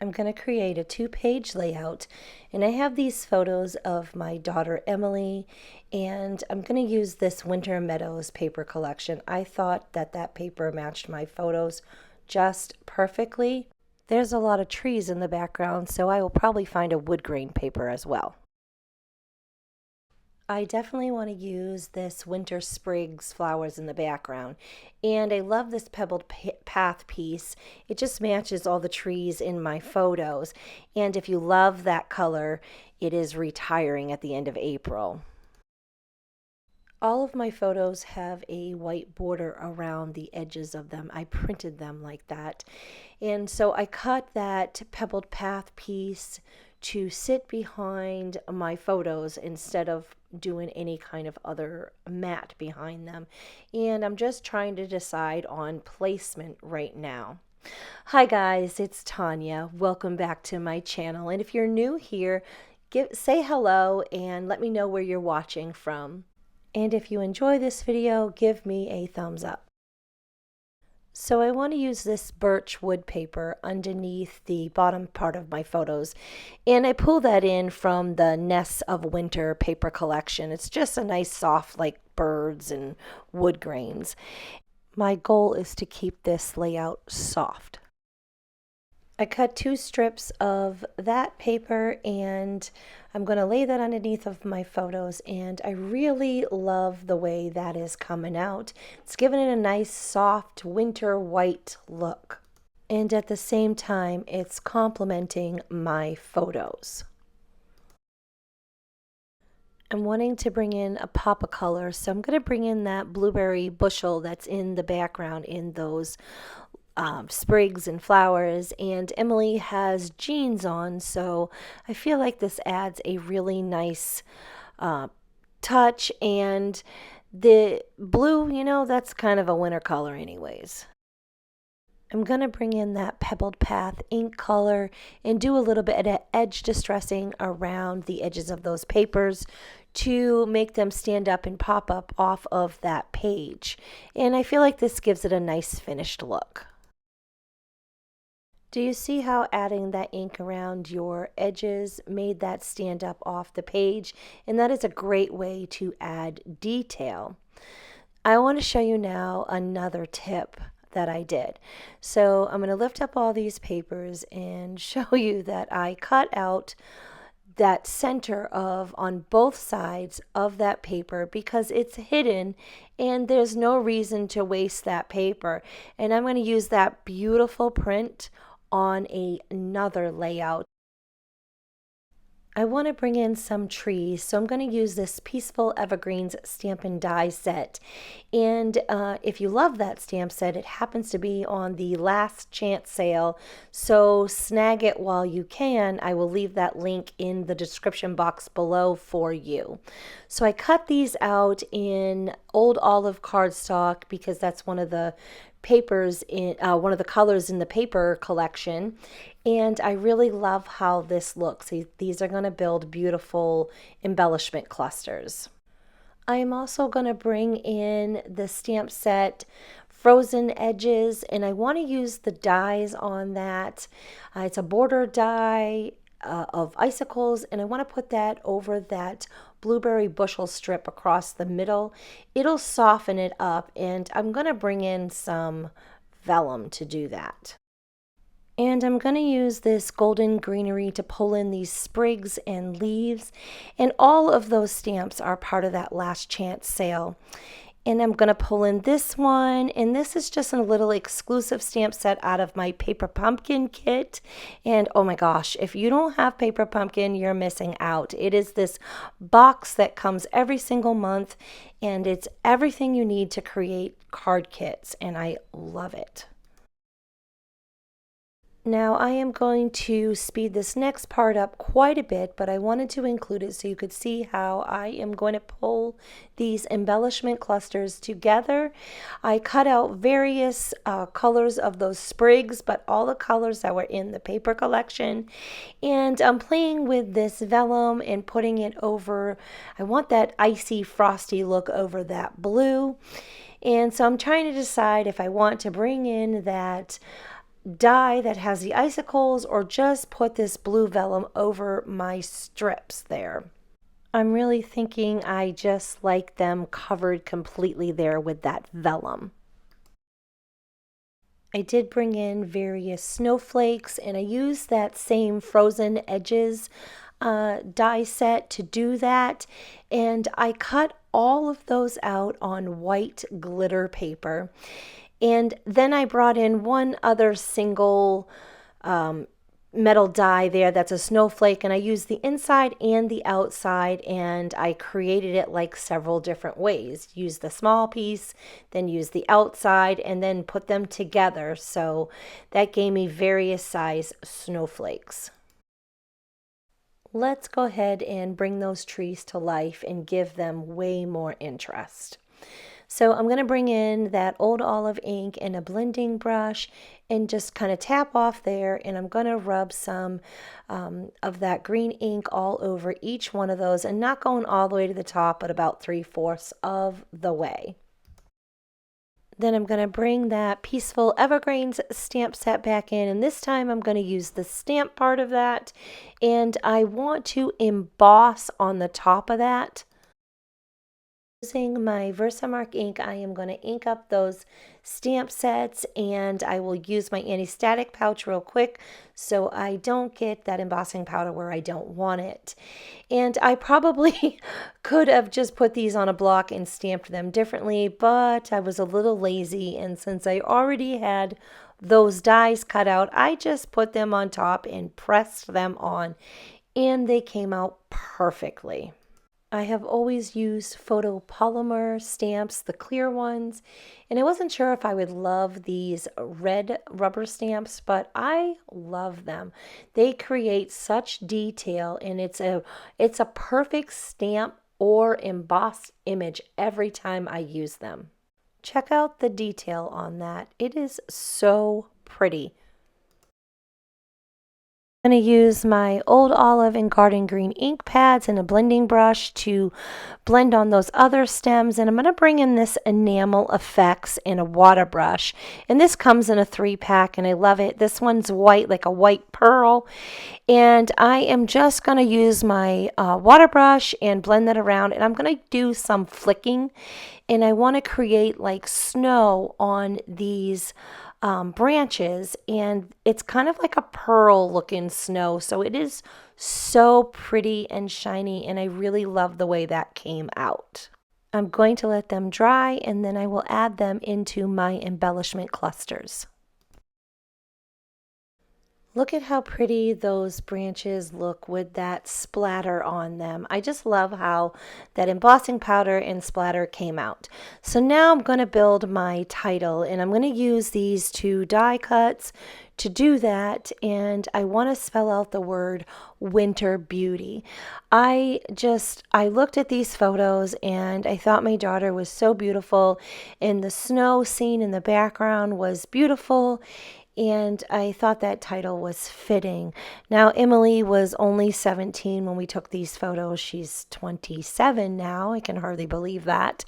I'm going to create a 2-page layout, and I have these photos of my daughter Emily, and I'm going to use this Winter Meadows paper collection. I thought that that paper matched my photos just perfectly. There's a lot of trees in the background, so I will probably find a wood grain paper as well. I definitely want to use this winter sprigs flowers in the background, and I love this pebbled path piece. It just matches all the trees in my photos, and if you love that color, it is retiring at the end of April. All of my photos have a white border around the edges of them. I printed them like that, and so I cut that pebbled path piece to sit behind my photos instead of doing any kind of other mat behind them. And I'm just trying to decide on placement right now. Hi guys, it's Tanya. Welcome back to my channel. And if you're new here, say hello and let me know where you're watching from. And if you enjoy this video, give me a thumbs up. So I want to use this birch wood paper underneath the bottom part of my photos, and I pull that in from the Nests of Winter paper collection. It's just a nice soft like birds and wood grains. My goal is to keep this layout soft. I cut 2 strips of that paper, and I'm going to lay that underneath of my photos, and I really love the way that is coming out. It's giving it a nice soft winter white look, and at the same time it's complementing my photos. I'm wanting to bring in a pop of color, so I'm going to bring in that blueberry bushel that's in the background in those sprigs and flowers, and Emily has jeans on, so I feel like this adds a really nice touch. And the blue, you know, that's kind of a winter color anyways. I'm going to bring in that Pebbled Path ink color and do a little bit of edge distressing around the edges of those papers to make them stand up and pop up off of that page. And I feel like this gives it a nice finished look. Do you see how adding that ink around your edges made that stand up off the page? And that is a great way to add detail. I want to show you now another tip that I did. So I'm going to lift up all these papers and show you that I cut out that center of on both sides of that paper because it's hidden and there's no reason to waste that paper. And I'm going to use that beautiful print on another layout. I want to bring in some trees, so I'm going to use this Peaceful Evergreens stamp and die set. And if you love that stamp set, it happens to be on the last chance sale, so snag it while you can. I will leave that link in the description box below for you. So I cut these out in Old Olive cardstock because that's one of the papers in one of the colors in the paper collection, and I really love how this looks. These are going to build beautiful embellishment clusters. I am also going to bring in the stamp set Frozen Edges, and I want to use the dies on that. It's a border die of icicles, and I want to put that over that blueberry bushel strip across the middle. It'll soften it up, and I'm going to bring in some vellum to do that. And I'm going to use this golden greenery to pull in these sprigs and leaves, and all of those stamps are part of that last chance sale. And I'm going to pull in this one, and this is just a little exclusive stamp set out of my Paper Pumpkin kit. And oh my gosh, if you don't have Paper Pumpkin, you're missing out. It is this box that comes every single month, and it's everything you need to create card kits, and I love it. Now I am going to speed this next part up quite a bit, but I wanted to include it so you could see how I am going to pull these embellishment clusters together. I cut out various colors of those sprigs, but all the colors that were in the paper collection. And I'm playing with this vellum and putting it over. I want that icy frosty look over that blue. And so I'm trying to decide if I want to bring in that die that has the icicles or just put this blue vellum over my strips there. I'm really thinking I just like them covered completely there with that vellum. I did bring in various snowflakes, and I used that same frozen edges die set to do that, and I cut all of those out on white glitter paper. And then I brought in one other single metal die there that's a snowflake, and I used the inside and the outside, and I created it like several different ways. Use the small piece, then use the outside, and then put them together. So that gave me various size snowflakes. Let's go ahead and bring those trees to life and give them way more interest. So I'm going to bring in that old olive ink and a blending brush and just kind of tap off there, and I'm going to rub some of that green ink all over each one of those, and not going all the way to the top, but about 3/4 of the way. Then I'm going to bring that Peaceful Evergreens stamp set back in, and this time I'm going to use the stamp part of that, and I want to emboss on the top of that. Using my Versamark ink, I am going to ink up those stamp sets, and I will use my anti-static pouch real quick so I don't get that embossing powder where I don't want it. And I probably could have just put these on a block and stamped them differently, but I was a little lazy, and since I already had those dies cut out, I just put them on top and pressed them on, and they came out perfectly. I have always used photopolymer stamps, the clear ones, and I wasn't sure if I would love these red rubber stamps, but I love them. They create such detail, and it's a perfect stamp or embossed image every time I use them. Check out the detail on that. It is so pretty. I'm going to use my old olive and garden green ink pads and a blending brush to blend on those other stems, and I'm going to bring in this enamel effects in a water brush, and this comes in a 3-pack and I love it. This one's white, like a white pearl, and I am just going to use my water brush and blend that around, and I'm going to do some flicking, and I want to create like snow on these branches, and it's kind of like a pearl looking snow, so it is so pretty and shiny, and I really love the way that came out. I'm going to let them dry, and then I will add them into my embellishment clusters. Look at how pretty those branches look with that splatter on them. I just love how that embossing powder and splatter came out. So now I'm going to build my title, and I'm going to use these 2 die cuts to do that, and I want to spell out the word Winter Beauty. I looked at these photos and I thought my daughter was so beautiful, and the snow scene in the background was beautiful, and I thought that title was fitting. Now, Emily was only 17 when we took these photos. She's 27 now. I can hardly believe that.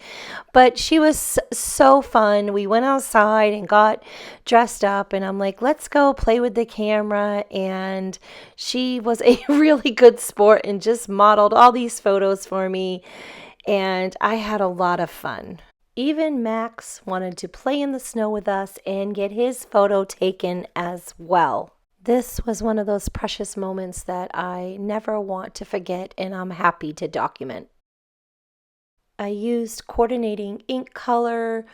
But she was so fun. We went outside and got dressed up, and I'm like, let's go play with the camera. And she was a really good sport and just modeled all these photos for me, and I had a lot of fun. Even Max wanted to play in the snow with us and get his photo taken as well. This was one of those precious moments that I never want to forget, and I'm happy to document. I used coordinating ink color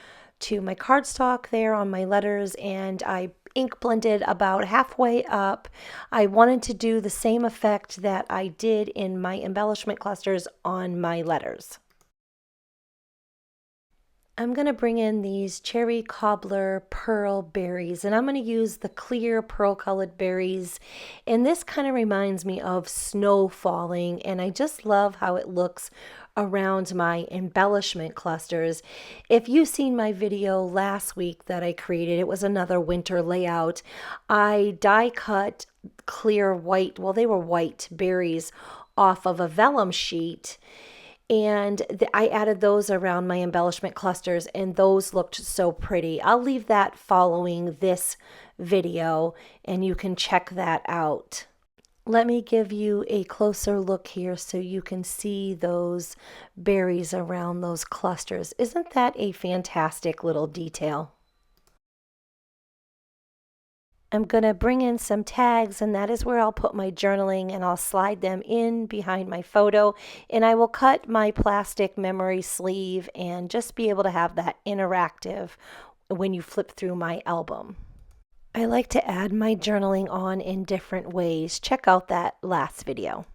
to my cardstock there on my letters, and I ink blended about halfway up. I wanted to do the same effect that I did in my embellishment clusters on my letters. I'm going to bring in these cherry cobbler pearl berries, and I'm going to use the clear pearl colored berries, and this kind of reminds me of snow falling, and I just love how it looks around my embellishment clusters. If you've seen my video last week that I created, it was another winter layout. I die cut clear white, well, they were white berries off of a vellum sheet, and I added those around my embellishment clusters, and those looked so pretty. I'll leave that following this video, and you can check that out. Let me give you a closer look here so you can see those berries around those clusters. Isn't that a fantastic little detail? I'm going to bring in some tags, and that is where I'll put my journaling, and I'll slide them in behind my photo, and I will cut my plastic memory sleeve and just be able to have that interactive when you flip through my album. I like to add my journaling on in different ways. Check out that last video.